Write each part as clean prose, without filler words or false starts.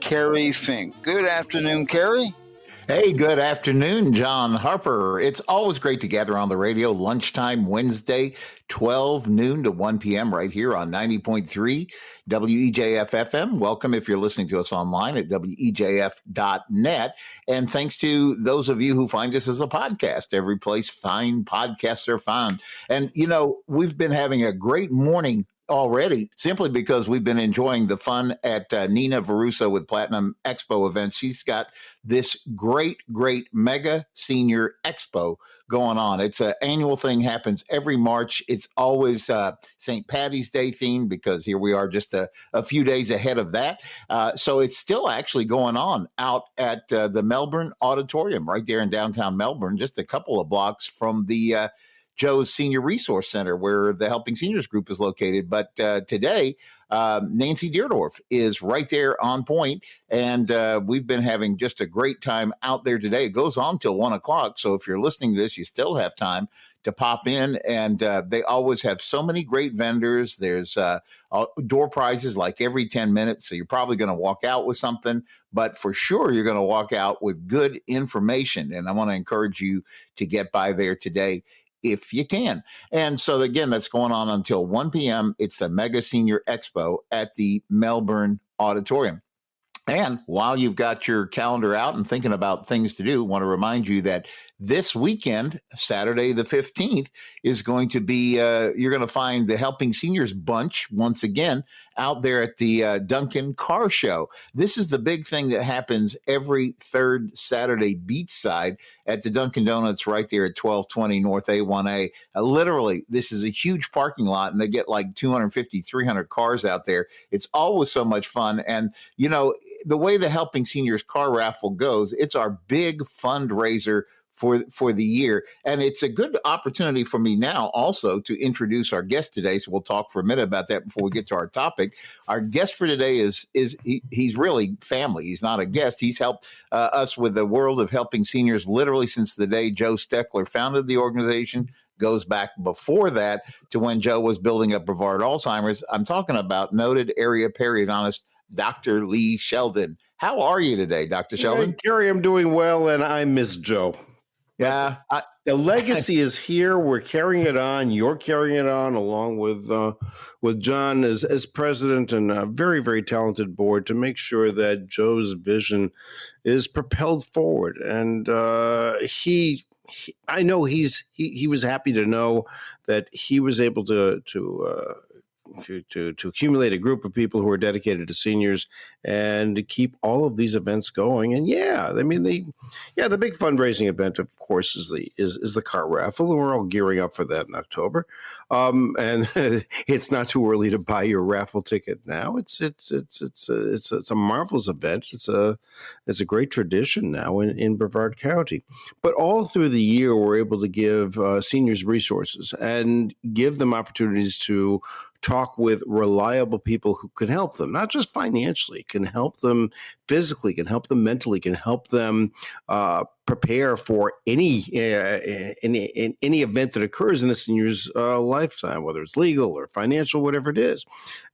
Kerry Fink. Good afternoon, Kerry. Hey, good afternoon, John Harper. It's always great to gather on the radio lunchtime Wednesday, 12 noon to 1 p.m. right here on 90.3 WEJF FM. Welcome if you're listening to us online at WEJF.net. And thanks to those of you who find us as a podcast. Every place fine podcasts are found. And, you know, we've been having a great morning already, simply because we've been enjoying the fun at Nina Veruso with Platinum Expo events. She's got this great mega senior expo going on. It's an annual thing, happens every March. It's always St. Patty's Day themed because here we are just a few days ahead of that. So it's still actually going on out at the Melbourne Auditorium right there in downtown Melbourne, just a couple of blocks from the Joe's Senior Resource Center, where the Helping Seniors Group is located. But today, Nancy Deerdorf is right there on point, and we've been having just a great time out there today. It goes on till 1 o'clock, so if you're listening to this, you still have time to pop in, and they always have so many great vendors. There's door prizes like every 10 minutes, so you're probably going to walk out with something, but for sure you're going to walk out with good information, and I want to encourage you to get by there today if you can. And so again, that's going on until 1 p.m. It's the Mega Senior Expo at the Melbourne Auditorium. And while you've got your calendar out and thinking about things to do, I want to remind you that this weekend, Saturday the 15th, is going to be, you're going to find the Helping Seniors Bunch once again out there at the Duncan Car Show. This is the big thing that happens every third Saturday beachside at the Dunkin' Donuts right there at 1220 North A1A. Literally, this is a huge parking lot, and they get like 250, 300 cars out there. It's always so much fun. And, you know, the way the Helping Seniors car raffle goes, it's our big fundraiser for the year. And it's a good opportunity for me now also to introduce our guest today. So we'll talk for a minute about that before we get to our topic. Our guest for today he's really family. He's not a guest. He's helped us with the world of helping seniors literally since the day Joe Steckler founded the organization. Goes back before that to when Joe was building up Brevard Alzheimer's. I'm talking about noted area periodontist Dr. Lee Sheldon. How are you today, Dr. Sheldon? Hey, Kerry, I'm doing well, and I miss Joe. Yeah. The legacy is here. We're carrying it on. You're carrying it on along with John as president and a very, very talented board to make sure that Joe's vision is propelled forward. And I know he was happy to know that he was able to accumulate a group of people who are dedicated to seniors and to keep all of these events going. And the big fundraising event, of course, is the car raffle, and we're all gearing up for that in October. And it's not too early to buy your raffle ticket now. It's a marvelous event. It's a great tradition now in Brevard County. But all through the year, we're able to give seniors resources and give them opportunities to talk with reliable people who can help them, not just financially, can help them physically, can help them mentally, can help them prepare for any event that occurs in a senior's lifetime, whether it's legal or financial, whatever it is.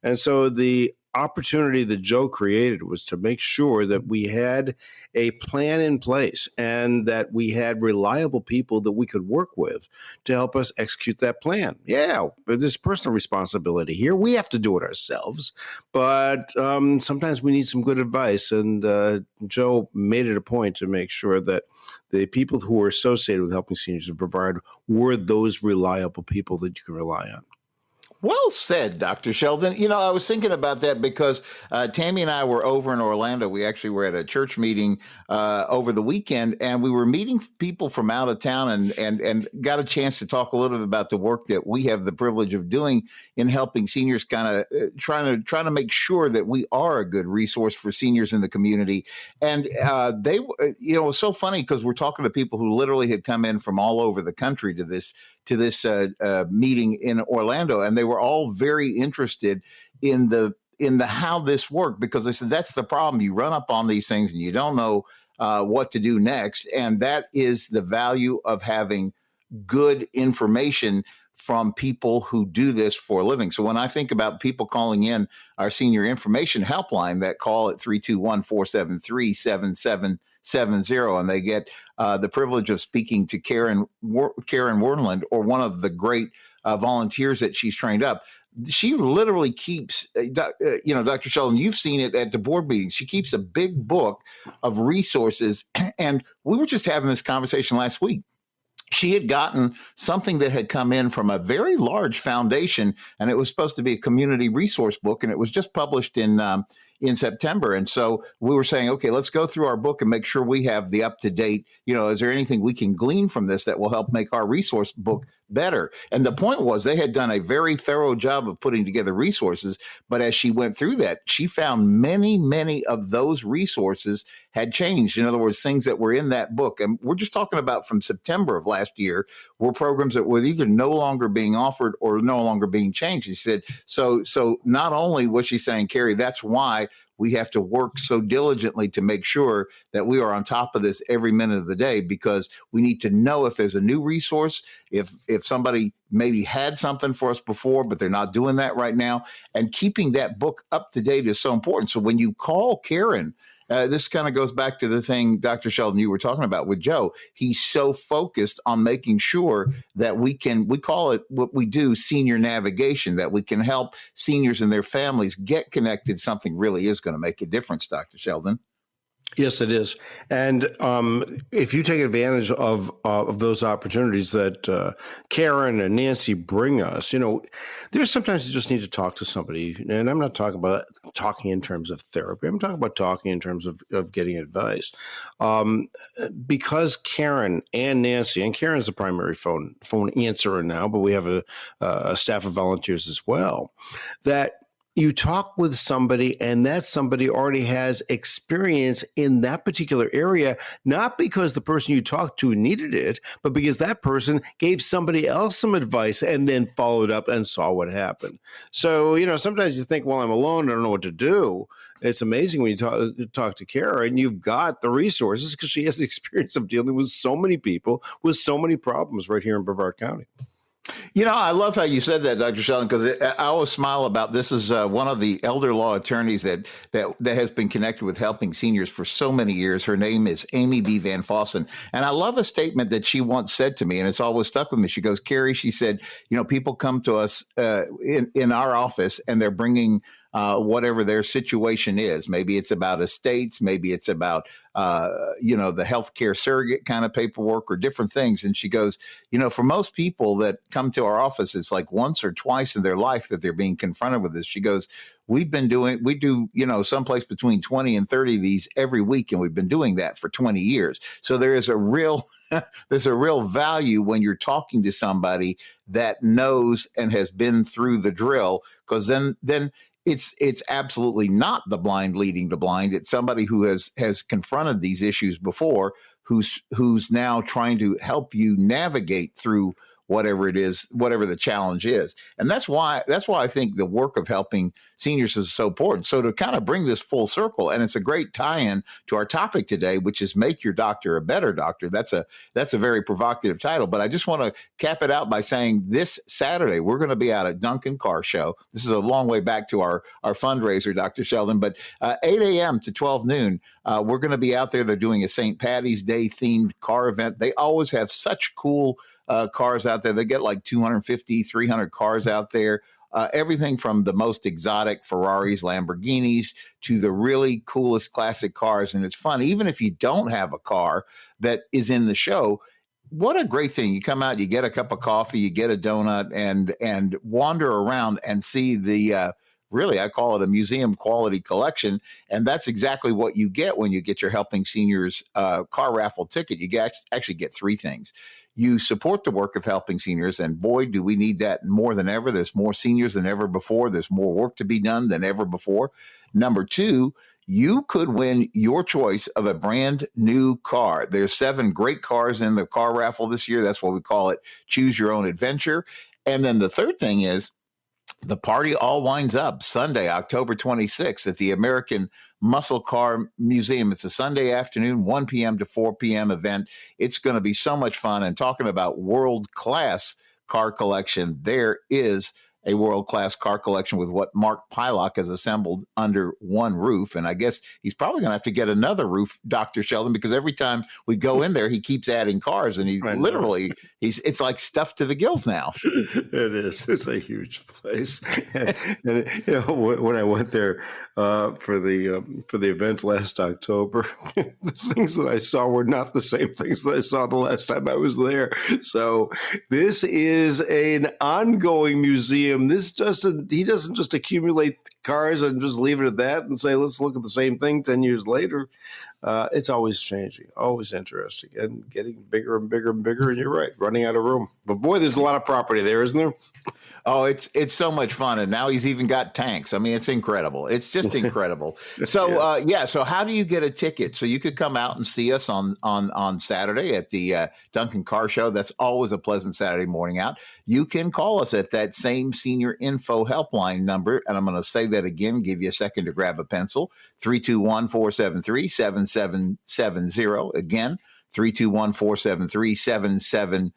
And so the opportunity that Joe created was to make sure that we had a plan in place and that we had reliable people that we could work with to help us execute that plan. Yeah, there's personal responsibility here. We have to do it ourselves, but sometimes we need some good advice. And Joe made it a point to make sure that the people who were associated with helping seniors in Brevard were those reliable people that you can rely on. Well said, Dr. Sheldon. You know, I was thinking about that because Tammy and I were over in Orlando. We actually were at a church meeting over the weekend, and we were meeting people from out of town and got a chance to talk a little bit about the work that we have the privilege of doing in helping seniors, kind of trying to make sure that we are a good resource for seniors in the community. And they, you know, it was so funny because we're talking to people who literally had come in from all over the country to this meeting in Orlando, and they were all very interested in the how this worked, because they said that's the problem. You run up on these things and you don't know what to do next, and that is the value of having good information from people who do this for a living. So when I think about people calling in our senior information helpline, that call at 321-473-7770, and they get the privilege of speaking to Karen Wernland, or one of the great volunteers that she's trained up. She literally keeps, Dr. Sheldon, you've seen it at the board meetings. She keeps a big book of resources. And we were just having this conversation last week. She had gotten something that had come in from a very large foundation, and it was supposed to be a community resource book, and it was just published in September. And so we were saying, okay, let's go through our book and make sure we have the up-to-date, is there anything we can glean from this that will help make our resource book better? And the point was, they had done a very thorough job of putting together resources, but as she went through that, she found many of those resources had changed. In other words, things that were in that book, and we're just talking about from September of last year, were programs that were either no longer being offered or no longer being changed. She said, so not only was she saying, Kerry, that's why we have to work so diligently to make sure that we are on top of this every minute of the day, because we need to know if there's a new resource, if somebody maybe had something for us before, but they're not doing that right now. And keeping that book up to date is so important. So when you call Karen, this kind of goes back to the thing, Dr. Sheldon, you were talking about with Joe. He's so focused on making sure that we call it what we do, senior navigation, that we can help seniors and their families get connected. Something really is going to make a difference, Dr. Sheldon. Yes, it is. And if you take advantage of those opportunities that Karen and Nancy bring us, there's sometimes you just need to talk to somebody. And I'm not talking about talking in terms of therapy. I'm talking about talking in terms of getting advice. Because Karen and Nancy, and Karen's the primary phone answerer now, but we have a staff of volunteers as well, that you talk with somebody and that somebody already has experience in that particular area, not because the person you talked to needed it, but because that person gave somebody else some advice and then followed up and saw what happened. So, sometimes you think, well, I'm alone, I don't know what to do. It's amazing when you talk to Kara and you've got the resources, because she has the experience of dealing with so many people with so many problems right here in Brevard County. I love how you said that, Dr. Sheldon, because I always smile about this. Is one of the elder law attorneys that has been connected with helping seniors for so many years. Her name is Amy B. Van Fossen. And I love a statement that she once said to me, and it's always stuck with me. She goes, Kerry, she said, people come to us in our office and they're bringing whatever their situation is. Maybe it's about estates, maybe it's about, the healthcare surrogate kind of paperwork or different things. And she goes, for most people that come to our office, it's like once or twice in their life that they're being confronted with this. She goes, we do, someplace between 20 and 30 of these every week. And we've been doing that for 20 years. So there is there's a real value when you're talking to somebody that knows and has been through the drill, because then it's absolutely not the blind leading the blind. It's somebody who has confronted these issues before, who's now trying to help you navigate through whatever it is, whatever the challenge is. And that's why I think the work of helping seniors is so important. So to kind of bring this full circle, and it's a great tie-in to our topic today, which is Make Your Doctor a Better Doctor. That's a very provocative title, but I just want to cap it out by saying this Saturday, we're going to be out at Duncan Car Show. This is a long way back to our fundraiser, Dr. Sheldon, but 8 a.m. to 12 noon, we're going to be out there. They're doing a St. Patty's Day themed car event. They always have such cool cars out there. They get like 250, 300 cars out there. Everything from the most exotic Ferraris, Lamborghinis, to the really coolest classic cars. And it's fun. Even if you don't have a car that is in the show, what a great thing. You come out, you get a cup of coffee, you get a donut, and wander around and see the really, I call it a museum quality collection. And that's exactly what you get when you get your Helping Seniors car raffle ticket. You actually get three things. You support the work of helping seniors, and boy, do we need that more than ever. There's more seniors than ever before. There's more work to be done than ever before. Number two, you could win your choice of a brand new car. There's 7 great cars in the car raffle this year. That's what we call it, Choose Your Own Adventure. And then the third thing is, the party all winds up Sunday, October 26th at the American Muscle Car Museum. It's a Sunday afternoon, 1 p.m. to 4 p.m. event. It's going to be so much fun. And talking about world-class car collection, there is a world-class car collection with what Mark Pylock has assembled under one roof. And I guess he's probably going to have to get another roof, Dr. Sheldon, because every time we go in there, he keeps adding cars, and it's like stuffed to the gills now. It is. It's a huge place. And when I went there for the event last October, the things that I saw were not the same things that I saw the last time I was there. So this is an ongoing museum. He doesn't just accumulate cars and just leave it at that and say, let's look at the same thing 10 years later. It's always changing, always interesting, and getting bigger and bigger and bigger. And you're right, running out of room. But boy, there's a lot of property there, isn't there? Oh, it's so much fun. And now he's even got tanks. I mean, it's incredible. It's just incredible. So, so how do you get a ticket? So you could come out and see us on Saturday at the Duncan Car Show. That's always a pleasant Saturday morning out. You can call us at that same senior info helpline number. And I'm going to say that again, give you a second to grab a pencil. 321-473-7770. Again, 321-473-7770.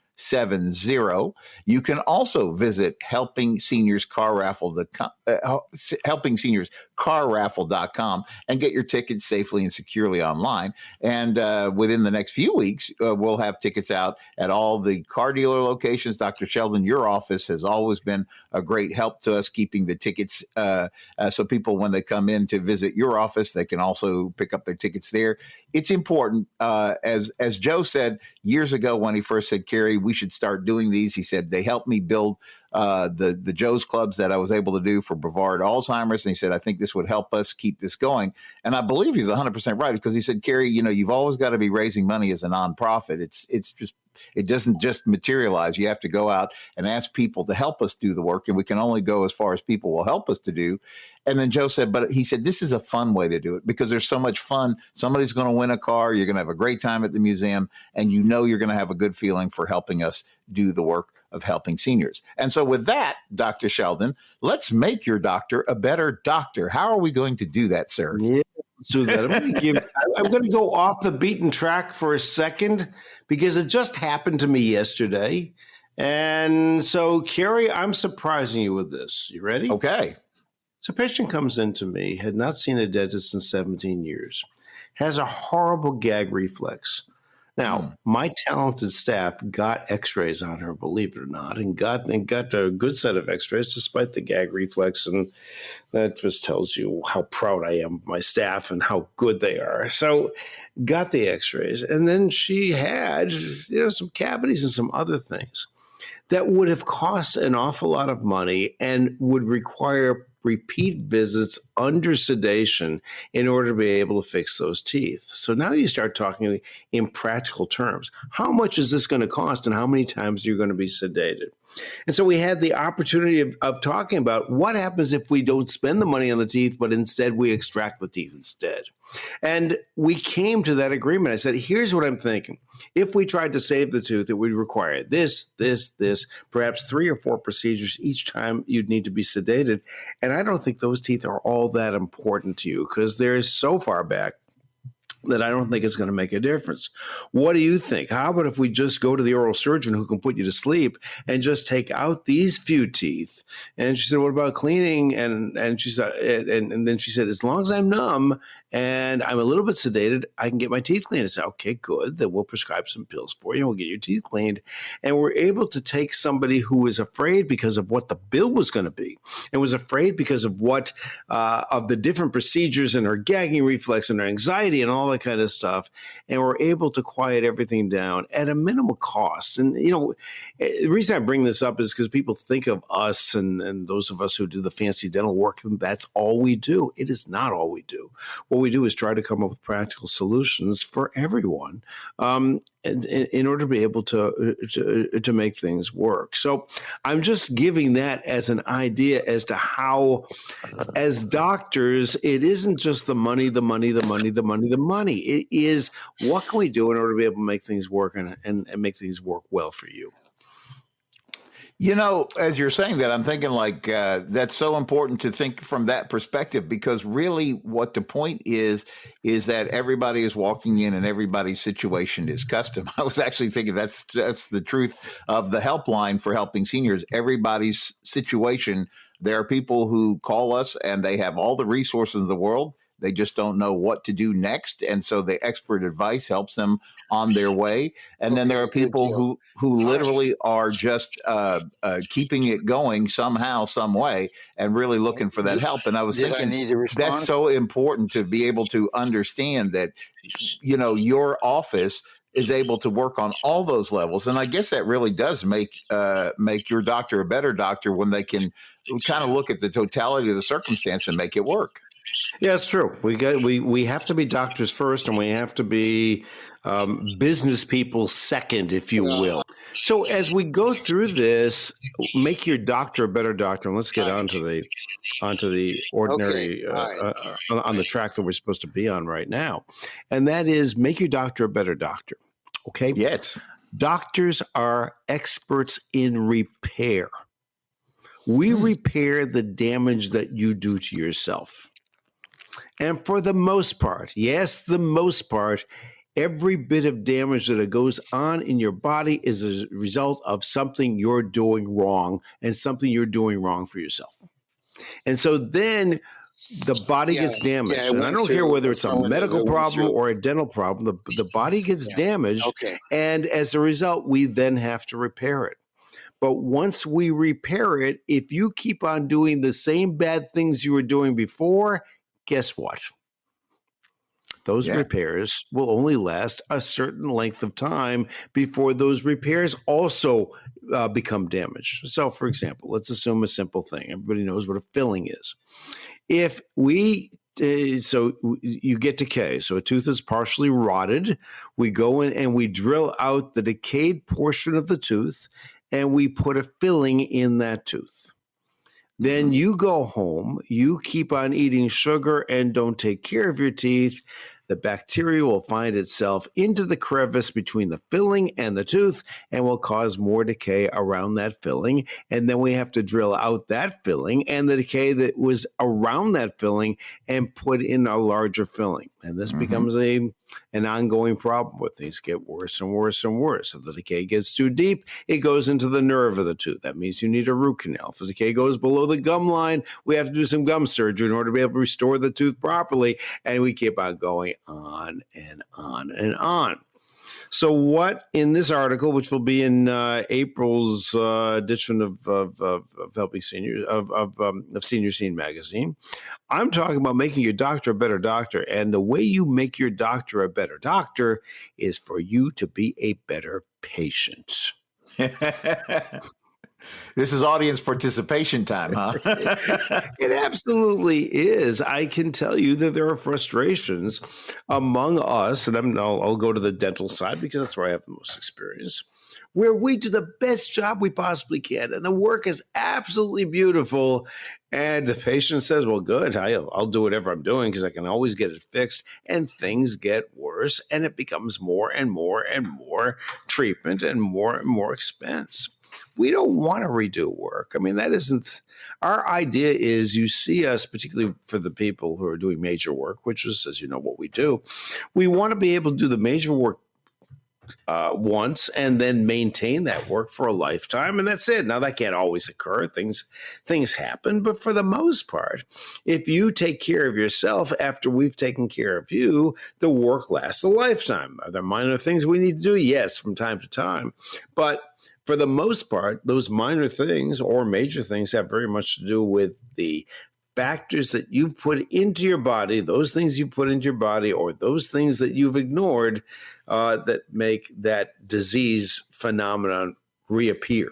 You can also visit helpingseniors.com and get your tickets safely and securely online. And within the next few weeks, we'll have tickets out at all the car dealer locations. Dr. Sheldon, your office has always been a great help to us keeping the tickets so people, when they come in to visit your office, they can also pick up their tickets there. It's important. As Joe said years ago when he first said, Kerry, we should start doing these. He said, they helped me build the Joe's Clubs that I was able to do for Brevard Alzheimer's. And he said, I think this would help us keep this going. And I believe he's 100% right, because he said, Kerry, you've always got to be raising money as a nonprofit. It doesn't just materialize. You have to go out and ask people to help us do the work. And we can only go as far as people will help us to do. And then Joe said, but he said, this is a fun way to do it because there's so much fun. Somebody's going to win a car. You're going to have a great time at the museum. And you're going to have a good feeling for helping us do the work of helping seniors. And so with that, Dr. Sheldon, let's make your doctor a better doctor. How are we going to do that, sir? Yeah, let's do that. I'm going to go off the beaten track for a second because it just happened to me yesterday. And so, Kerry, I'm surprising you with this. You ready? Okay. So a patient comes in to me, had not seen a dentist in 17 years, has a horrible gag reflex. Now, my talented staff got x-rays on her, believe it or not, and got a good set of x-rays despite the gag reflex. And that just tells you how proud I am of my staff and how good they are. So got the x-rays. And then she had some cavities and some other things that would have cost an awful lot of money and would require repeat visits under sedation in order to be able to fix those teeth. So now you start talking in practical terms. How much is this going to cost and how many times are you going to be sedated? And so we had the opportunity of talking about what happens if we don't spend the money on the teeth, but instead we extract the teeth instead. And we came to that agreement. I said, here's what I'm thinking. If we tried to save the tooth, it would require this, perhaps 3 or 4 procedures each time you'd need to be sedated. And I don't think those teeth are all that important to you because they're so far back that I don't think it's going to make a difference. What do you think? How about if we just go to the oral surgeon who can put you to sleep and just take out these few teeth? And she said, what about cleaning? And she said, and then she said, as long as I'm numb and I'm a little bit sedated, I can get my teeth cleaned. I said, okay, good. Then we'll prescribe some pills for you and we'll get your teeth cleaned. And we're able to take somebody who was afraid because of what the bill was going to be and was afraid because of what of the different procedures and her gagging reflex and her anxiety and all that kind of stuff, and we're able to quiet everything down at a minimal cost. And, the reason I bring this up is because people think of us and those of us who do the fancy dental work, and that's all we do. It is not all we do. What we do is try to come up with practical solutions for everyone in order to be able to make things work. So I'm just giving that as an idea as to how, as doctors, it isn't just the money. It is what can we do in order to be able to make things work and make things work well for you. As you're saying that, I'm thinking that's so important to think from that perspective, because really what the point is that everybody is walking in and everybody's situation is custom. I was actually thinking that's the truth of the helpline for helping seniors. Everybody's situation. There are people who call us and they have all the resources in the world. They just don't know what to do next. And so the expert advice helps them on their way. And then there are people who literally are just keeping it going somehow, some way, and really looking for that help. And I was thinking that's so important to be able to understand that, your office is able to work on all those levels. And I guess that really does make your doctor a better doctor when they can kind of look at the totality of the circumstance and make it work. Yeah, it's true. We have to be doctors first, and we have to be business people second, if you will. So as we go through this, make your doctor a better doctor, and let's get onto the ordinary on the track that we're supposed to be on right now, and that is make your doctor a better doctor. Okay. Yes. Doctors are experts in repair. We repair the damage that you do to yourself. And for the most part, every bit of damage that goes on in your body is a result of something you're doing wrong and something you're doing wrong for yourself. And so then the body gets damaged. And I don't care whether it's a medical problem or a dental problem, the body gets damaged. Okay. And as a result, we then have to repair it. But once we repair it, if you keep on doing the same bad things you were doing before, guess what? Those repairs will only last a certain length of time before those repairs also become damaged. So, for example, let's assume a simple thing. Everybody knows what a filling is. If we so you get decay. So a tooth is partially rotted. We go in and we drill out the decayed portion of the tooth, and we put a filling in that tooth. Then you go home, you keep on eating sugar and don't take care of your teeth. The bacteria will find itself into the crevice between the filling and the tooth and will cause more decay around that filling. And then we have to drill out that filling and the decay that was around that filling and put in a larger filling. And this becomes an ongoing problem where things get worse and worse and worse. If the decay gets too deep, it goes into the nerve of the tooth. That means you need a root canal. If the decay goes below the gum line, we have to do some gum surgery in order to be able to restore the tooth properly. And we keep on going on and on and on. So what in this article, which will be in April's edition of Helping Seniors of Senior Scene magazine, I'm talking about making your doctor a better doctor. And the way you make your doctor a better doctor is for you to be a better patient. This is audience participation time, huh? It absolutely is. I can tell you that there are frustrations among us, and I'll go to the dental side because that's where I have the most experience, where we do the best job we possibly can, and the work is absolutely beautiful, and the patient says, well, good, I'll do whatever I'm doing because I can always get it fixed, and things get worse, and it becomes more and more and more treatment and more expense. We don't want to redo work. I mean, that isn't our idea. Is you see us, particularly for the people who are doing major work, which is, as you know, what we do. We want to be able to do the major work once and then maintain that work for a lifetime, and that's it. Now, that can't always occur. Things happen, but for the most part, if you take care of yourself after we've taken care of you, the work lasts a lifetime. Are there minor things we need to do? Yes, from time to time, but for the most part, those minor things or major things have very much to do with the factors that you've put into your body, those things you put into your body, or those things that you've ignored that make that disease phenomenon reappear.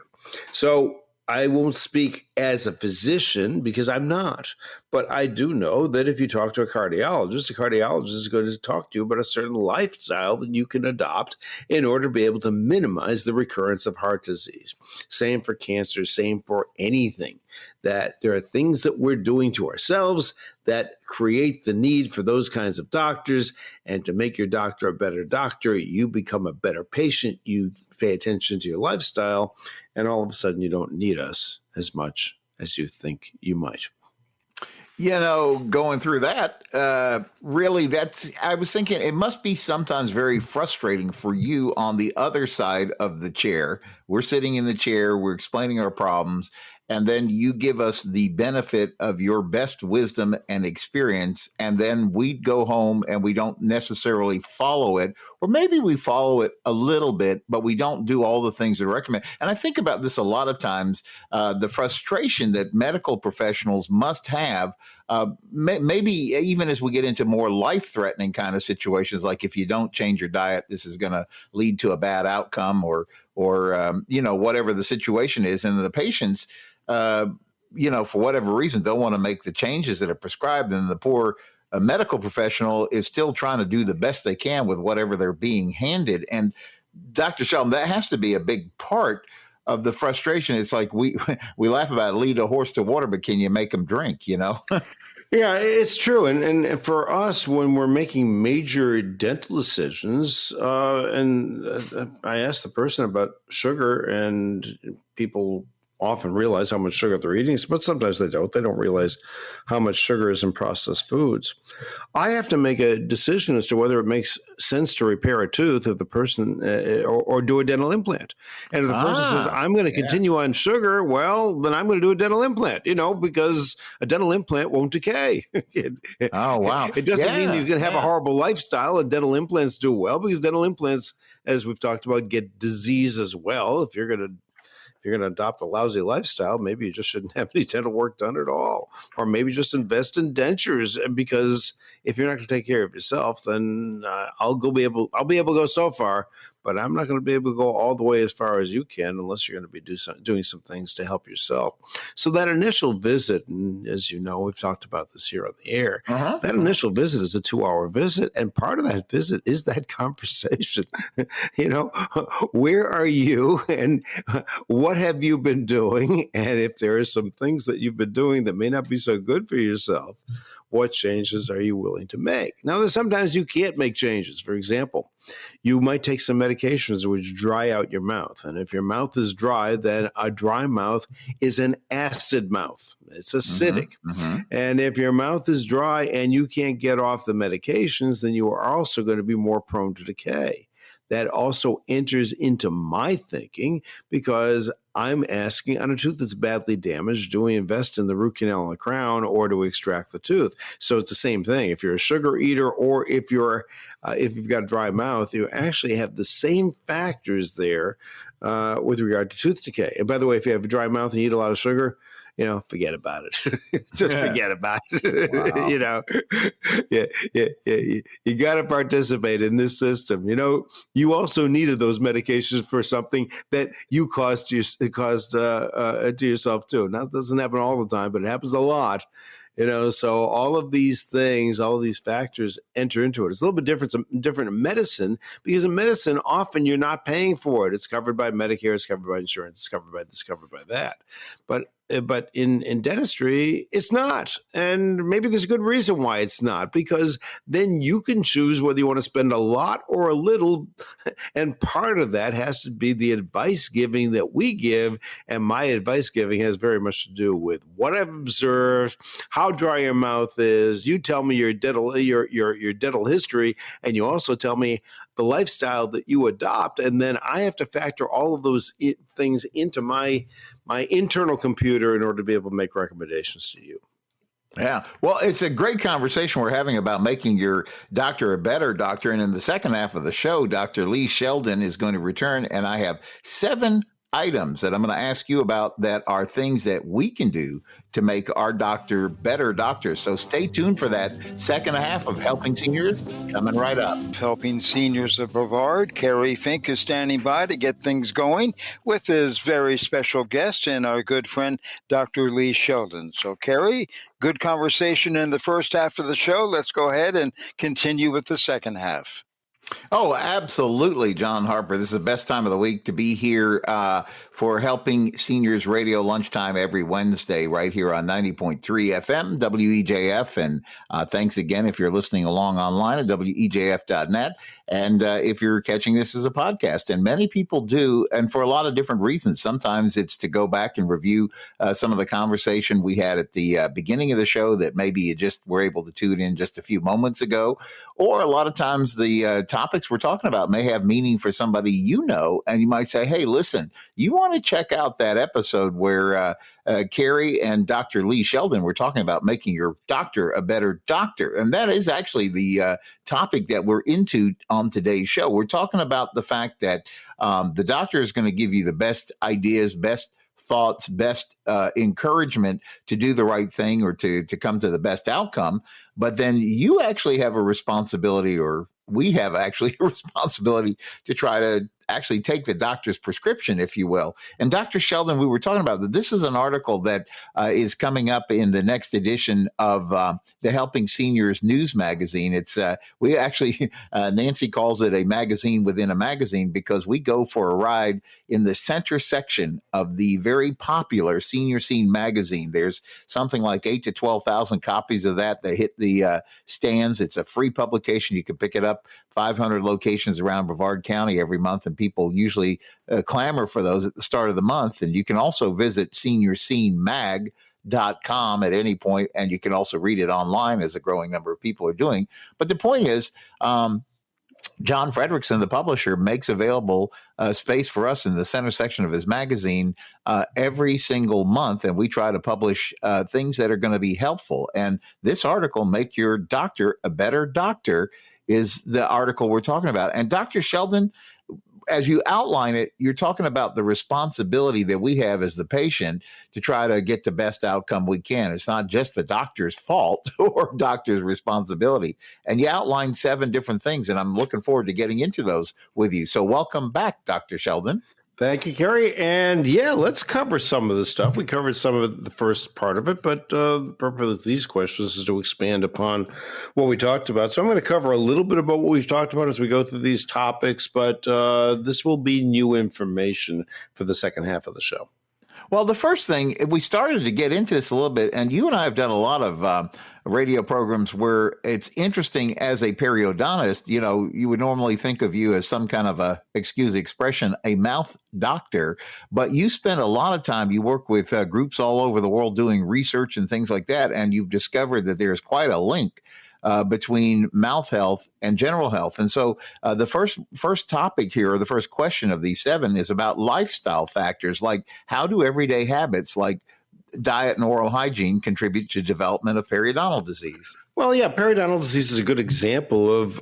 So I won't speak as a physician because I'm not, But I do know that if you talk to a cardiologist is going to talk to you about a certain lifestyle that you can adopt in order to be able to minimize the recurrence of heart disease. Same for cancer, same for anything. That there are things that we're doing to ourselves that create the need for those kinds of doctors. And to make your doctor a better doctor, you become a better patient, you pay attention to your lifestyle, and all of a sudden you don't need us as much as you think you might. Going through that, really, I was thinking it must be sometimes very frustrating for you on the other side of the chair. We're sitting in the chair, we're explaining our problems, and then you give us the benefit of your best wisdom and experience, and then we go home and we don't necessarily follow it, or maybe we follow it a little bit, but we don't do all the things that are recommended. And I think about this a lot of times, the frustration that medical professionals must have, maybe even as we get into more life-threatening kind of situations, like if you don't change your diet, this is going to lead to a bad outcome, or whatever the situation is, and the patients, for whatever reason, don't want to make the changes that are prescribed, and the poor medical professional is still trying to do the best they can with whatever they're being handed. And Dr. Sheldon, that has to be a big part of the frustration. It's like we laugh about lead a horse to water, but can you make them drink, Yeah, it's true. And for us, when we're making major dental decisions, and I asked the person about sugar, and people often realize how much sugar they're eating, but sometimes they don't. They don't realize how much sugar is in processed foods. I have to make a decision as to whether it makes sense to repair a tooth if the person or do a dental implant. And if the person says, I'm going to continue on sugar, well, then I'm going to do a dental implant, because a dental implant won't decay. Oh, wow. It doesn't mean that you can have a horrible lifestyle and dental implants do well, because dental implants, as we've talked about, get disease as well. If you're going to adopt a lousy lifestyle, maybe you just shouldn't have any dental work done at all. Or maybe just invest in dentures, because if you're not going to take care of yourself, then I'll be able to go so far, but I'm not going to be able to go all the way as far as you can unless you're going to be doing some things to help yourself. So that initial visit, and as you know, we've talked about this here on the air, that initial visit is a 2-hour visit. And part of that visit is that conversation. Where are you and what have you been doing? And if there are some things that you've been doing that may not be so good for yourself, what changes are you willing to make? Now, sometimes you can't make changes. For example, you might take some medications which dry out your mouth. And if your mouth is dry, then a dry mouth is an acid mouth. It's acidic. And if your mouth is dry and you can't get off the medications, then you are also going to be more prone to decay. That also enters into my thinking, because I'm asking, on a tooth that's badly damaged, do we invest in the root canal and the crown, or do we extract the tooth? So it's the same thing. If you're a sugar eater, or if you've got a dry mouth, you actually have the same factors there with regard to tooth decay. And by the way, if you have a dry mouth and you eat a lot of sugar, forget about it. Just forget about it. Wow. You got to participate in this system. You also needed those medications for something that you caused to yourself too. Now, it doesn't happen all the time, but it happens a lot. So all of these things, all of these factors enter into it. It's a little bit different in medicine, because in medicine, often you're not paying for it. It's covered by Medicare, it's covered by insurance, it's covered by this, covered by that. But in dentistry, it's not. And maybe there's a good reason why it's not, because then you can choose whether you want to spend a lot or a little. And part of that has to be the advice giving that we give. And my advice giving has very much to do with what I've observed, how dry your mouth is. You tell me your dental history, and you also tell me the lifestyle that you adopt. And then I have to factor all of those things into my internal computer in order to be able to make recommendations to you. Yeah. Well, it's a great conversation we're having about making your doctor a better doctor. And in the second half of the show, Dr. Lee Sheldon is going to return, and I have 7 items that I'm going to ask you about that are things that we can do to make our doctor better doctors. So stay tuned for that second half of Helping Seniors coming right up. Helping Seniors of Brevard, Kerry Fink is standing by to get things going with his very special guest and our good friend, Dr. Lee Sheldon. So, Kerry, good conversation in the first half of the show. Let's go ahead and continue with the second half. Oh, absolutely, John Harper. This is the best time of the week to be here for Helping Seniors Radio Lunchtime every Wednesday right here on 90.3 FM, WEJF. And thanks again if you're listening along online at WEJF.net. And if you're catching this as a podcast, and many people do, and for a lot of different reasons. Sometimes it's to go back and review some of the conversation we had at the beginning of the show that maybe you just were able to tune in just a few moments ago. Or a lot of times the topics we're talking about may have meaning for somebody you know, and you might say, hey, listen, you want to check out that episode where Kerry and Dr. Lee Sheldon were talking about making your doctor a better doctor. And that is actually the topic that we're into on today's show. We're talking about the fact that the doctor is going to give you the best ideas, best thoughts, best encouragement to do the right thing or to come to the best outcome. But then you actually have a responsibility, or we have actually a responsibility to try to actually take the doctor's prescription, if you will. And Dr. Sheldon, we were talking about that. This is an article that is coming up in the next edition of the Helping Seniors News magazine. It's we actually, Nancy calls it a magazine within a magazine because we go for a ride in the center section of the very popular Senior Scene magazine. There's something like 8,000 to 12,000 copies of that that hit the stands. It's a free publication. You can pick it up, 500 locations around Brevard County every month, and people usually clamor for those at the start of the month. And you can also visit seniorscenemag.com at any point, and you can also read it online, as a growing number of people are doing. But the point is, John Frederickson, the publisher, makes available space for us in the center section of his magazine every single month, and we try to publish things that are going to be helpful. And this article, Make Your Doctor a Better Doctor, is the article we're talking about. And Dr. Sheldon, as you outline it, you're talking about the responsibility that we have as the patient to try to get the best outcome we can. It's not just the doctor's fault or doctor's responsibility. And you outlined 7 different things, and I'm looking forward to getting into those with you. So welcome back, Dr. Sheldon. Thank you, Kerry. And yeah, let's cover some of this stuff. We covered some of the first part of it, but the purpose of these questions is to expand upon what we talked about. So I'm going to cover a little bit about what we've talked about as we go through these topics, but this will be new information for the second half of the show. Well, the first thing, we started to get into this a little bit, and you and I have done a lot of radio programs where it's interesting as a periodontist. You know, you would normally think of you as some kind of a, excuse the expression, a mouth doctor, but you spend a lot of time, you work with groups all over the world doing research and things like that, and you've discovered that there's quite a link between mouth health and general health. And so the first topic here, or the first question of these 7, is about lifestyle factors, like how do everyday habits like diet and oral hygiene contribute to development of periodontal disease? Well, yeah, periodontal disease is a good example of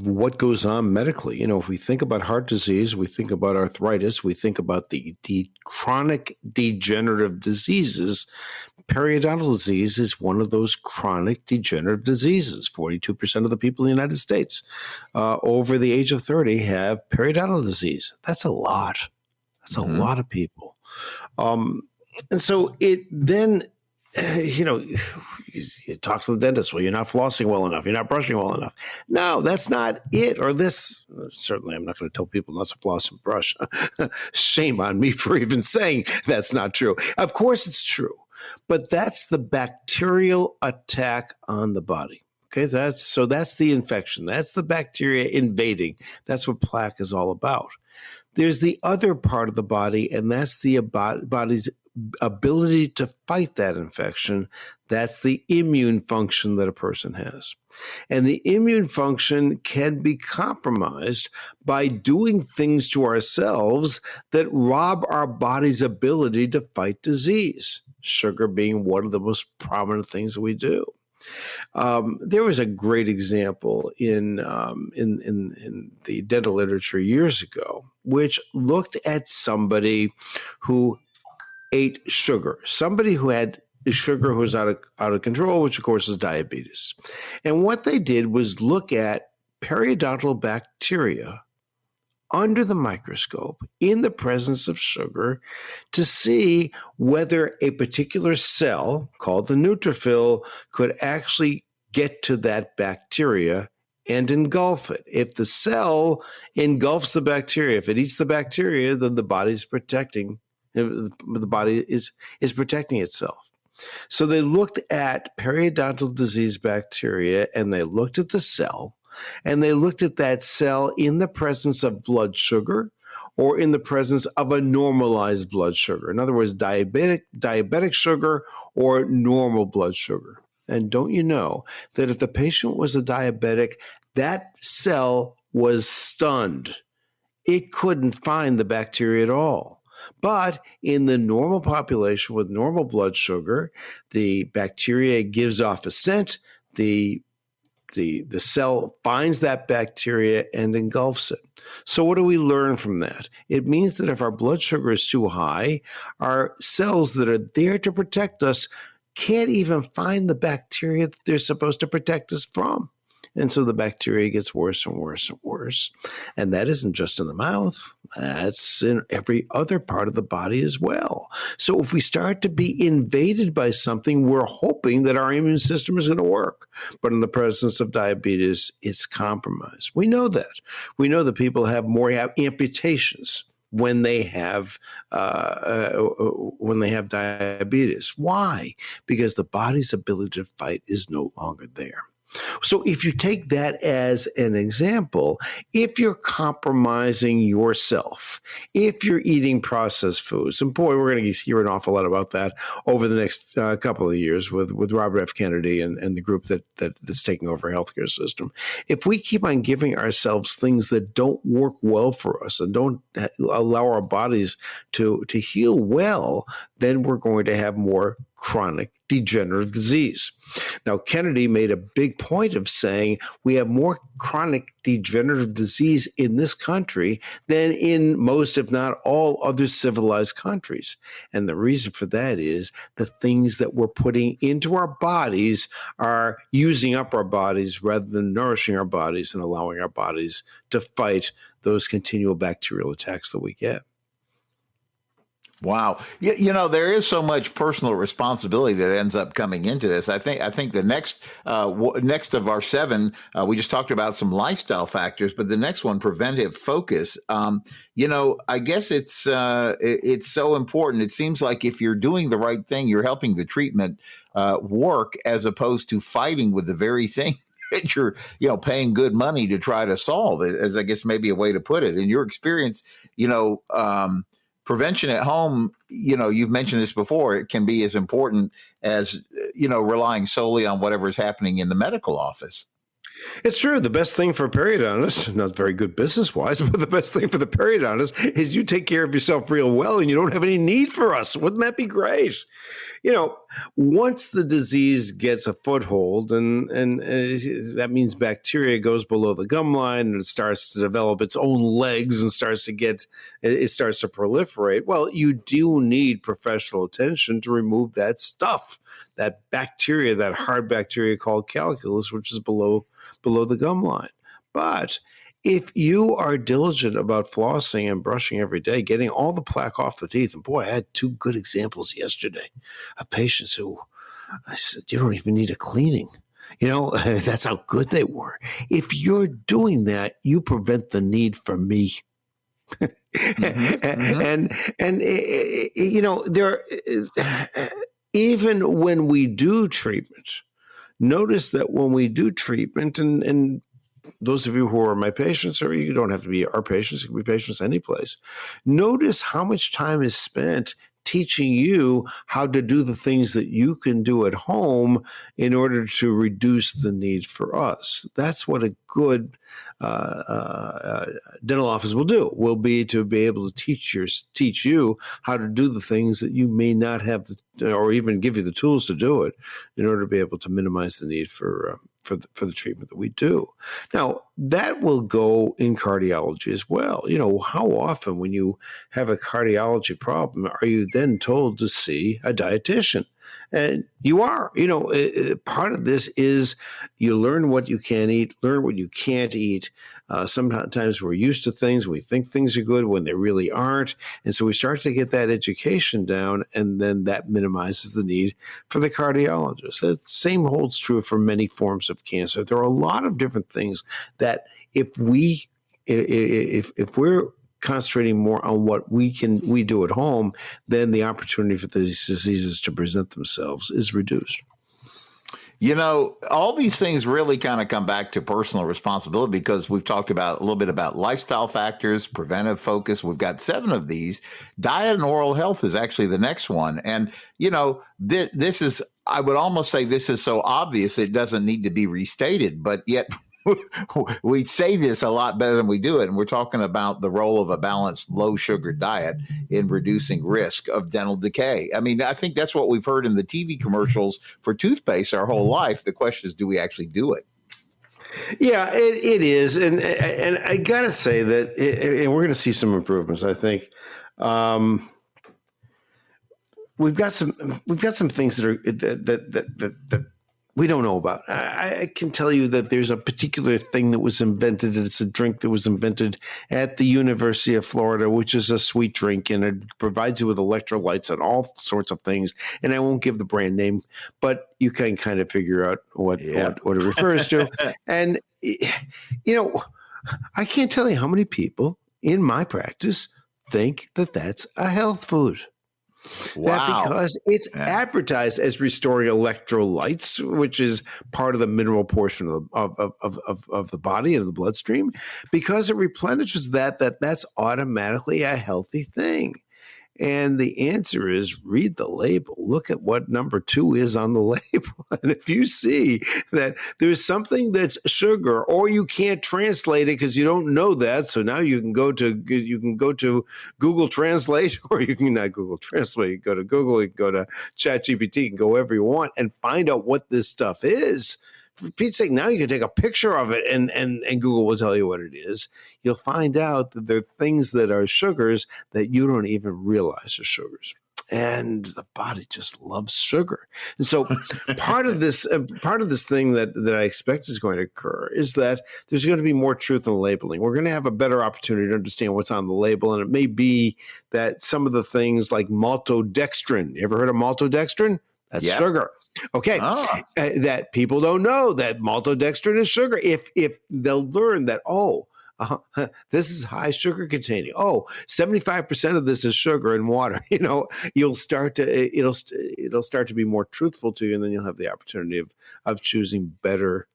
what goes on medically. You know, if we think about heart disease, we think about arthritis, we think about the chronic degenerative diseases. Periodontal disease is one of those chronic degenerative diseases. 42% of the people in the United States over the age of 30 have periodontal disease. That's a lot. That's a lot of people. And so it then, you talk to the dentist. Well, you're not flossing well enough. You're not brushing well enough. No, that's not it. Or this, certainly I'm not going to tell people not to floss and brush. Shame on me for even saying that's not true. Of course it's true. But that's the bacterial attack on the body. Okay, that's the infection. That's the bacteria invading. That's what plaque is all about. There's the other part of the body, and that's the body's ability to fight that infection. That's the immune function that a person has. And the immune function can be compromised by doing things to ourselves that rob our body's ability to fight disease. Sugar being one of the most prominent things that we do. There was a great example in the dental literature years ago, which looked at somebody who ate sugar, somebody who had sugar who was out of control, which of course is diabetes. And what they did was look at periodontal bacteria under the microscope in the presence of sugar to see whether a particular cell called the neutrophil could actually get to that bacteria and engulf it. If the cell engulfs the bacteria, if it eats the bacteria, then the body's protecting, the body is protecting itself. So they looked at periodontal disease bacteria, and they looked at the cell, and they looked at that cell in the presence of blood sugar or in the presence of a normalized blood sugar. In other words, diabetic sugar or normal blood sugar. And don't you know that if the patient was a diabetic, that cell was stunned. It couldn't find the bacteria at all. But in the normal population with normal blood sugar, the bacteria gives off a scent. The cell finds that bacteria and engulfs it. So what do we learn from that? It means that if our blood sugar is too high, our cells that are there to protect us can't even find the bacteria that they're supposed to protect us from. And so the bacteria gets worse and worse and worse. And that isn't just in the mouth. That's in every other part of the body as well. So if we start to be invaded by something, we're hoping that our immune system is going to work. But in the presence of diabetes, it's compromised. We know that. We know that people have amputations when they have diabetes. Why? Because the body's ability to fight is no longer there. So if you take that as an example, if you're compromising yourself, if you're eating processed foods, and boy, we're going to hear an awful lot about that over the next couple of years with Robert F. Kennedy and the group that's taking over our healthcare system. If we keep on giving ourselves things that don't work well for us and don't allow our bodies to heal well, then we're going to have more chronic degenerative disease. Now, Kennedy made a big point of saying we have more chronic degenerative disease in this country than in most, if not all, other civilized countries. And the reason for that is the things that we're putting into our bodies are using up our bodies rather than nourishing our bodies and allowing our bodies to fight those continual bacterial attacks that we get. Wow. You know, there is so much personal responsibility that ends up coming into this. I think the next of our 7, we just talked about some lifestyle factors, but the next one, preventive focus. You know, I guess it's so important. It seems like if you're doing the right thing, you're helping the treatment work as opposed to fighting with the very thing that you're, paying good money to try to solve, as I guess maybe a way to put it. In your experience, prevention at home, you've mentioned this before, it can be as important as, relying solely on whatever is happening in the medical office. It's true. The best thing for a periodontist, not very good business-wise, but the best thing for the periodontist is you take care of yourself real well and you don't have any need for us. Wouldn't that be great? Once the disease gets a foothold and that means bacteria goes below the gum line and it starts to develop its own legs and starts to proliferate. Well, you do need professional attention to remove that stuff, that bacteria, that hard bacteria called calculus, which is below the gum line. But if you are diligent about flossing and brushing every day, getting all the plaque off the teeth, and boy, I had 2 good examples yesterday of patients who I said, you don't even need a cleaning. That's how good they were. If you're doing that, you prevent the need for me. And there, even when we do treatment, notice that when we do treatment, and those of you who are my patients, or you don't have to be our patients, you can be patients any place, notice how much time is spent teaching you how to do the things that you can do at home in order to reduce the need for us. That's what a good dental office will be to be able to teach you how to do the things that you may not have, or even give you the tools to do it in order to be able to minimize the need for the treatment that we do. Now, that will go in cardiology as well. How often when you have a cardiology problem are you then told to see a dietitian? And you are. Part of this is you learn what you can eat, learn what you can't eat. Sometimes we're used to things. We think things are good when they really aren't. And so we start to get that education down, and then that minimizes the need for the cardiologist. The same holds true for many forms of cancer. There are a lot of different things that if we're concentrating more on what we do at home, then the opportunity for these diseases to present themselves is reduced. All these things really kind of come back to personal responsibility, because we've talked about a little bit about lifestyle factors, preventive focus. We've got 7 of these. Diet and oral health is actually the next one. And, this is, I would almost say this is so obvious it doesn't need to be restated, but yet we say this a lot better than we do it. And we're talking about the role of a balanced low sugar diet in reducing risk of dental decay. I mean, I think that's what we've heard in the TV commercials for toothpaste our whole life. The question is, do we actually do it? Yeah, it is. And I got to say that, and we're going to see some improvements, I think. We've got some things that we don't know about. I can tell you that there's a particular thing that was invented. It's a drink that was invented at the University of Florida, which is a sweet drink, and it provides you with electrolytes and all sorts of things. And I won't give the brand name, but you can kind of figure out what it refers to. And, I can't tell you how many people in my practice think that that's a health food. Wow. Because it's advertised as restoring electrolytes, which is part of the mineral portion of the body and of the bloodstream. Because it replenishes that's automatically a healthy thing. And the answer is, read the label. Look at what number 2 is on the label. And if you see that there's something that's sugar, or you can't translate it because you don't know that, so now you can go to Google Translate, or you can not Google Translate. You can go to Google, you can go to ChatGPT, you can go wherever you want and find out what this stuff is. For Pete's sake, now you can take a picture of it and Google will tell you what it is. You'll find out that there are things that are sugars that you don't even realize are sugars. And the body just loves sugar. And so part of this thing that I expect is going to occur is that there's going to be more truth in labeling. We're going to have a better opportunity to understand what's on the label. And it may be that some of the things like maltodextrin, you ever heard of maltodextrin? That's sugar. Okay, that people don't know that maltodextrin is sugar. If they'll learn that, this is high sugar containing. 75% of this is sugar and water. You'll start to it'll start to be more truthful to you, and then you'll have the opportunity of choosing better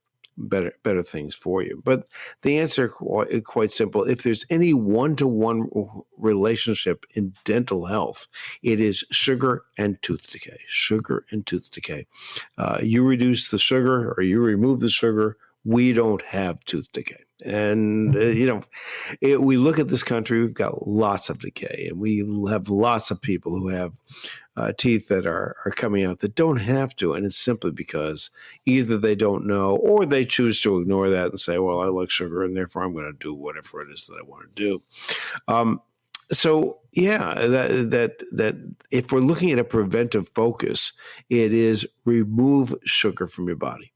things for you. But the answer quite simple. If there's any one-to-one relationship in dental health, it is sugar and tooth decay. Sugar and tooth decay. You reduce the sugar or you remove the sugar, we don't have tooth decay. And, we look at this country, we've got lots of decay, and we have lots of people who have teeth that are coming out that don't have to. And it's simply because either they don't know or they choose to ignore that and say, well, I like sugar and therefore I'm going to do whatever it is that I want to do. That if we're looking at a preventive focus, it is remove sugar from your body.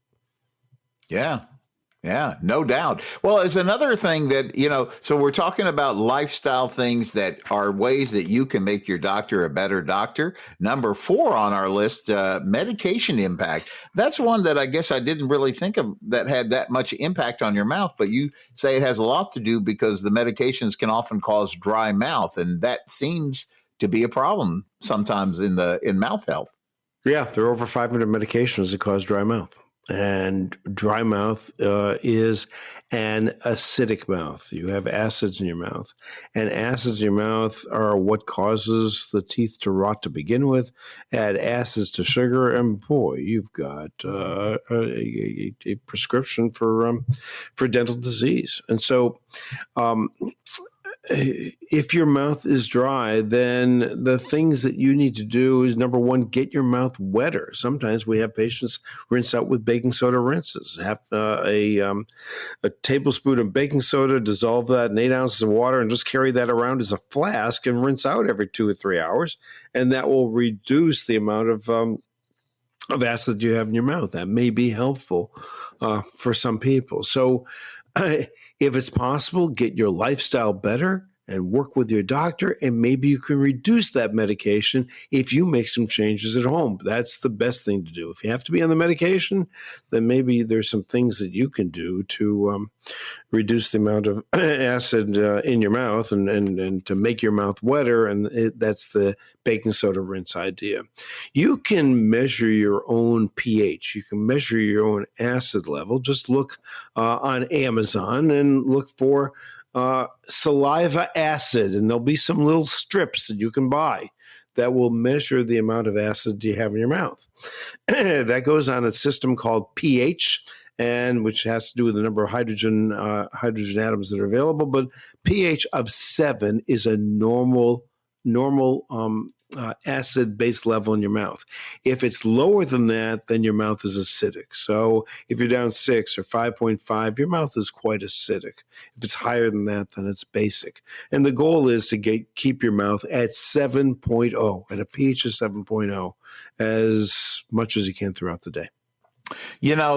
Yeah, no doubt. Well, it's another thing that, so we're talking about lifestyle things that are ways that you can make your doctor a better doctor. Number 4 on our list, medication impact. That's one that I guess I didn't really think of that had that much impact on your mouth, but you say it has a lot to do because the medications can often cause dry mouth. And that seems to be a problem sometimes in mouth health. Yeah, there are over 500 medications that cause dry mouth. And dry mouth is an acidic mouth. You have acids in your mouth. And acids in your mouth are what causes the teeth to rot to begin with. Add acids to sugar, and boy, you've got a prescription for dental disease. And so if your mouth is dry, then the things that you need to do is, number one, get your mouth wetter. Sometimes we have patients rinse out with baking soda rinses. Have a tablespoon of baking soda, dissolve that in 8 ounces of water, and just carry that around as a flask and rinse out every 2 or 3 hours. And that will reduce the amount of acid you have in your mouth. That may be helpful for some people. So if it's possible, get your lifestyle better and work with your doctor, and maybe you can reduce that medication if you make some changes at home. That's the best thing to do. If you have to be on the medication, then maybe there's some things that you can do to reduce the amount of acid in your mouth and to make your mouth wetter, and that's the baking soda rinse idea. You can measure your own pH. You can measure your own acid level. Just look on Amazon and look for saliva acid, and there'll be some little strips that you can buy that will measure the amount of acid you have in your mouth. That goes on a system called pH, and which has to do with the number of hydrogen atoms that are available. But pH of 7 is a normal acid-based level in your mouth. If it's lower than that, then your mouth is acidic. So if you're down 6 or 5.5, your mouth is quite acidic. If it's higher than that, then it's basic. And the goal is to keep your mouth at 7.0, at a pH of 7.0, as much as you can throughout the day.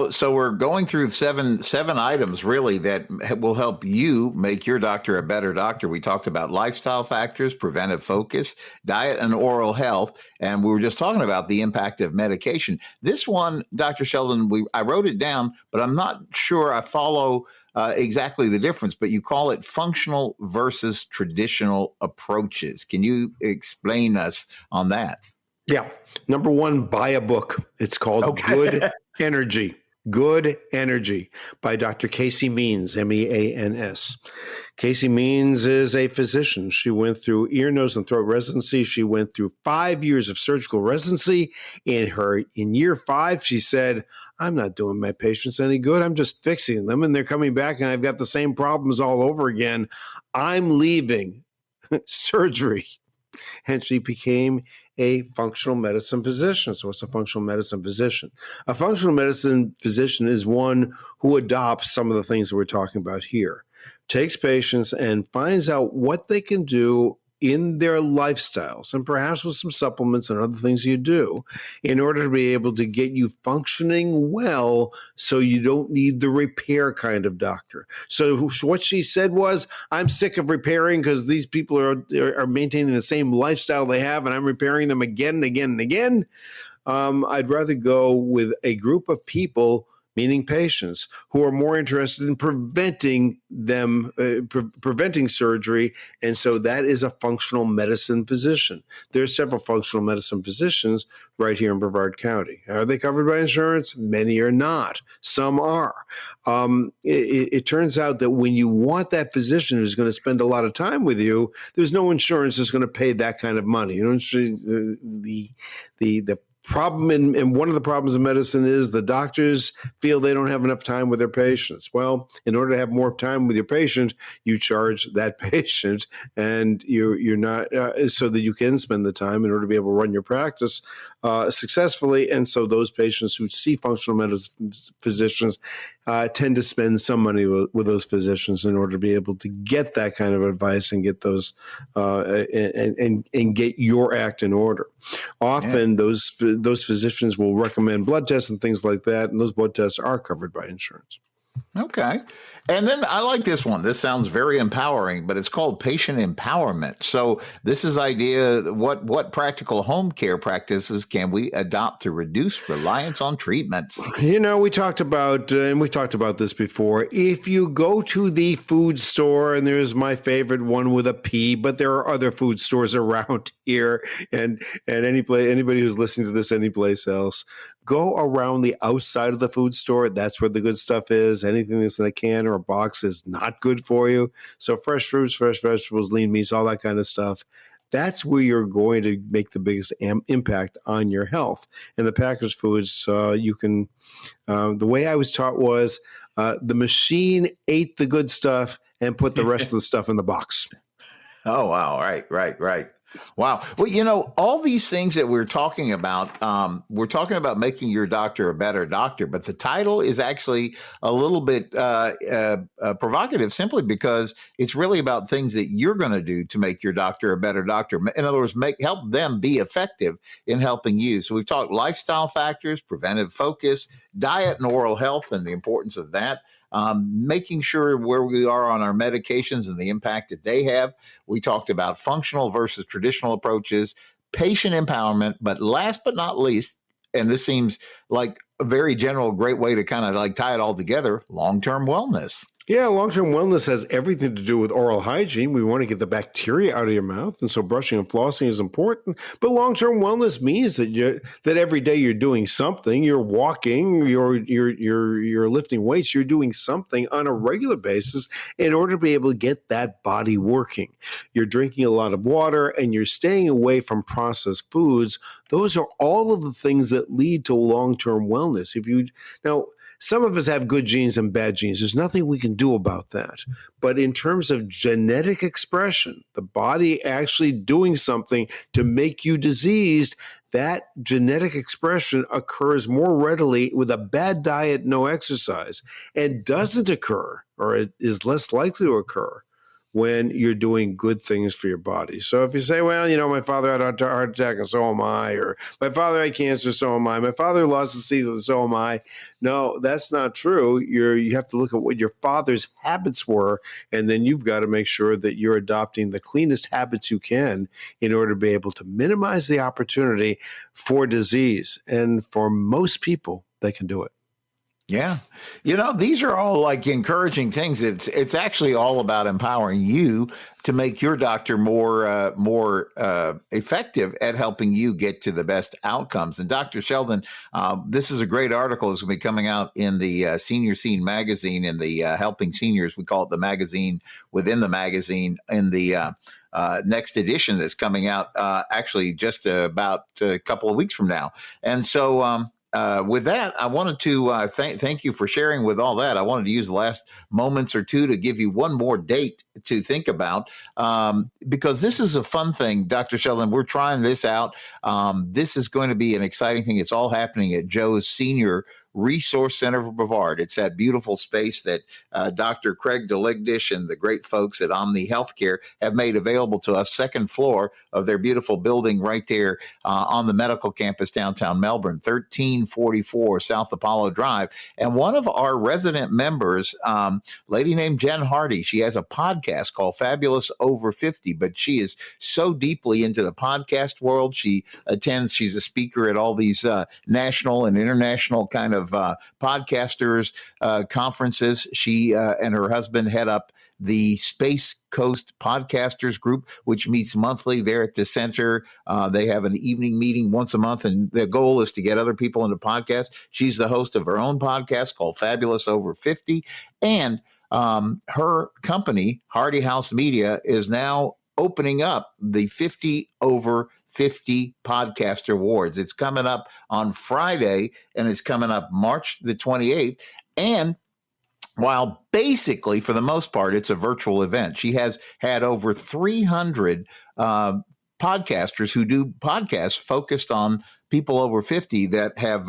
So we're going through seven items really that will help you make your doctor a better doctor. We talked about lifestyle factors, preventive focus, diet, and oral health. And we were just talking about the impact of medication. This one, Dr. Sheldon, I wrote it down, but I'm not sure I follow exactly the difference, but you call it functional versus traditional approaches. Can you explain us on that? Yeah. Number one, buy a book. It's called Good Energy. Good Energy by Dr. Casey Means, Means. Casey Means is a physician. She went through ear, nose, and throat residency. She went through 5 years of surgical residency. In year 5, she said, I'm not doing my patients any good. I'm just fixing them, and they're coming back, and I've got the same problems all over again. I'm leaving surgery. And she became a functional medicine physician. So what's a functional medicine physician? A functional medicine physician is one who adopts some of the things that we're talking about here, takes patients and finds out what they can do in their lifestyles, and perhaps with some supplements and other things you do, in order to be able to get you functioning well so you don't need the repair kind of doctor. So what she said was, I'm sick of repairing because these people are maintaining the same lifestyle they have, and I'm repairing them again and again and again. I'd rather go with a group of people, meaning patients, who are more interested in preventing surgery. And so that is a functional medicine physician. There are several functional medicine physicians right here in Brevard County. Are they covered by insurance? Many are not. Some are. It turns out that when you want that physician who's going to spend a lot of time with you, there's no insurance that's going to pay that kind of money. You know, the problem, and one of the problems in medicine is the doctors feel they don't have enough time with their patients. Well, in order to have more time with your patient, you charge that patient, and you're not so that you can spend the time in order to be able to run your practice successfully. And so those patients who see functional medicine physicians tend to spend some money with those physicians in order to be able to get that kind of advice and get those and get your act in order. Often those physicians will recommend blood tests and things like that, and those blood tests are covered by insurance. Okay. And then I like this one. This sounds very empowering, but it's called patient empowerment. So this is idea, what practical home care practices can we adopt to reduce reliance on treatments? You know, we talked about this before. If you go to the food store, and there's my favorite one with a P, but there are other food stores around here, and anybody who's listening to this anyplace else, go around the outside of the food store. That's where the good stuff is. Anything that's in a can or a box is not good for you. So fresh fruits, fresh vegetables, lean meats, all that kind of stuff. That's where you're going to make the biggest impact on your health. And the packaged foods, you can, the way I was taught was the machine ate the good stuff and put the rest of the stuff in the box. Oh, wow. Right. Wow. Well, all these things that we're talking about making your doctor a better doctor, but the title is actually a little bit provocative simply because it's really about things that you're going to do to make your doctor a better doctor. In other words, help them be effective in helping you. So we've talked lifestyle factors, preventive focus, diet and oral health, and the importance of that. Making sure where we are on our medications and the impact that they have. We talked about functional versus traditional approaches, patient empowerment, but last but not least, and this seems like a very general, great way to kind of like tie it all together, long-term wellness. Yeah, long-term wellness has everything to do with oral hygiene. We want to get the bacteria out of your mouth, and so brushing and flossing is important. But long-term wellness means that every day you're doing something. You're walking, you're lifting weights. You're doing something on a regular basis in order to be able to get that body working. You're drinking a lot of water, and you're staying away from processed foods. Those are all of the things that lead to long-term wellness. Some of us have good genes and bad genes. There's nothing we can do about that. But in terms of genetic expression, the body actually doing something to make you diseased, that genetic expression occurs more readily with a bad diet, no exercise, and doesn't occur, or it is less likely to occur, when you're doing good things for your body. So if you say, well, my father had a heart attack and so am I, or my father had cancer, so am I, my father lost his teeth, so am I. No, that's not true. You have to look at what your father's habits were, and then you've got to make sure that you're adopting the cleanest habits you can in order to be able to minimize the opportunity for disease. And for most people, they can do it. Yeah. These are all like encouraging things. It's actually all about empowering you to make your doctor more effective at helping you get to the best outcomes. And Dr. Sheldon, this is a great article. It's going to be coming out in the Senior Scene magazine, in the Helping Seniors. We call it the magazine within the magazine, in the next edition that's coming out actually just about a couple of weeks from now. And so with that, I wanted to thank you for sharing with all that. I wanted to use the last moments or two to give you one more date to think about, because this is a fun thing, Dr. Sheldon. We're trying this out. This is going to be an exciting thing. It's all happening at Joe's Senior Resource Center for Brevard. It's that beautiful space that Dr. Craig DeLigdish and the great folks at Omni Healthcare have made available to us, second floor of their beautiful building right there on the medical campus downtown Melbourne, 1344 South Apollo Drive. And one of our resident members, lady named Jen Hardy, she has a podcast called Fabulous Over 50, but she is so deeply into the podcast world. She's a speaker at all these national and international kind of podcasters conferences. She and her husband head up the Space Coast Podcasters Group, which meets monthly there at the center. They have an evening meeting once a month, and their goal is to get other people into podcasts. She's the host of her own podcast called Fabulous Over 50. And her company, Hardy House Media, is now opening up the 50 Over 50 Podcast Awards. It's coming up on Friday, and it's coming up March the 28th. And while basically, for the most part, it's a virtual event, she has had over 300 podcasters who do podcasts focused on people over 50 that have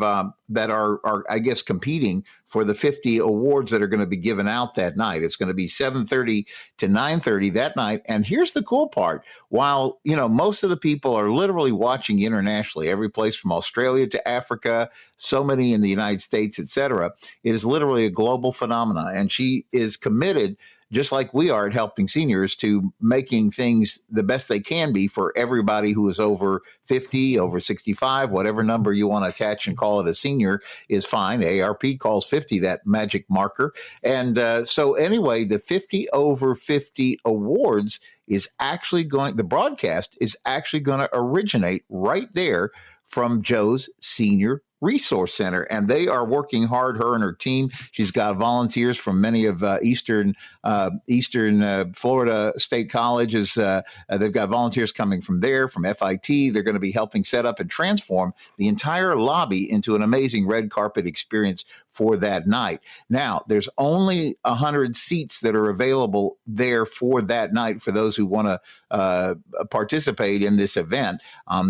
that are I guess competing for the 50 awards that are going to be given out that night. It's going to be 7:30 to 9:30 that night. And here's the cool part: while most of the people are literally watching internationally, every place from Australia to Africa, so many in the United States, etc., it is literally a global phenomenon. And she is committed, just like we are at Helping Seniors, to making things the best they can be for everybody who is over 50, over 65, whatever number you want to attach and call it a senior is fine. ARP calls 50 that magic marker. And so anyway, the 50 Over 50 Awards is actually the broadcast is actually going to originate right there from Joe's Senior Resource Center, and they are working hard, her and her team. She's got volunteers from many of Eastern Florida State Colleges. They've got volunteers coming from there, from FIT. They're going to be helping set up and transform the entire lobby into an amazing red carpet experience for that night. Now, there's only 100 seats that are available there for that night for those who want to participate in this event.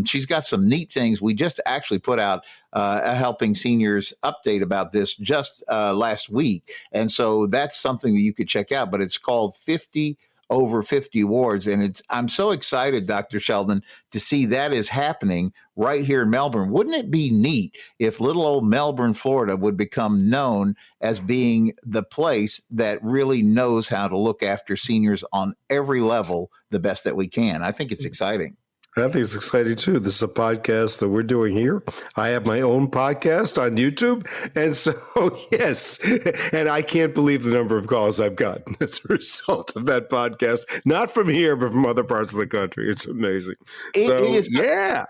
She's got some neat things. We just actually put out a Helping Seniors update about this just last week. And so that's something that you could check out, but it's called 50 over 50 awards. And I'm so excited, Dr. Sheldon, to see that is happening right here in Melbourne. Wouldn't it be neat if little old Melbourne, Florida would become known as being the place that really knows how to look after seniors on every level the best that we can? I think it's exciting. I think it's exciting too. This is a podcast that we're doing here. I have my own podcast on YouTube. And so, yes, and I can't believe the number of calls I've gotten as a result of that podcast. Not from here, but from other parts of the country. It's amazing. Yeah.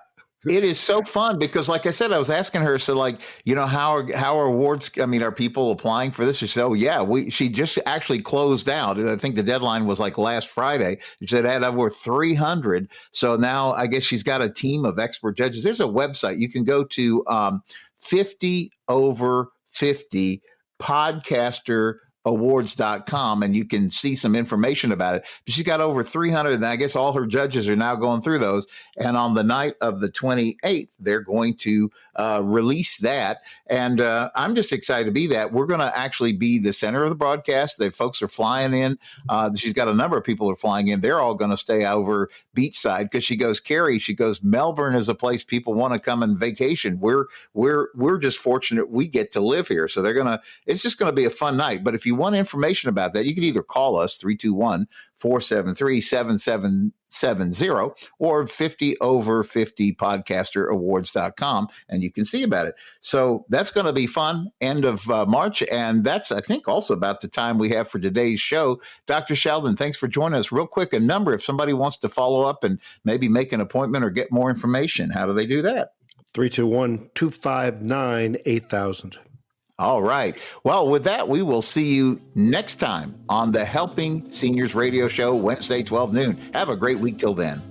It is so fun because, like I said, I was asking her, so like, how are awards? I mean, are people applying for this? She said, oh, yeah, she just actually closed out. I think the deadline was like last Friday. She said it had over 300. So now I guess she's got a team of expert judges. There's a website. You can go to 50 over 50 podcaster awards.com and you can see some information about it. But she's got over 300, and I guess all her judges are now going through those. And on the night of the 28th, they're going to release that. And I'm just excited to be that. We're going to actually be the center of the broadcast. The folks are flying in. She's got a number of people who are flying in. They're all going to stay over beachside because she goes, Kerry, Melbourne is a place people want to come and vacation. We're just fortunate we get to live here. So it's just going to be a fun night. But if you want information about that, you can either call us 321-473-7770 or 50over50podcasterawards.com and you can see about it. So that's going to be fun, end of March. And that's, I think, also about the time we have for today's show. Dr. Sheldon, thanks for joining us. Real quick, a number if somebody wants to follow up and maybe make an appointment or get more information, how do they do that? 321-259-8000. All right. Well, with that, we will see you next time on the Helping Seniors Radio Show, Wednesday, 12 noon. Have a great week till then.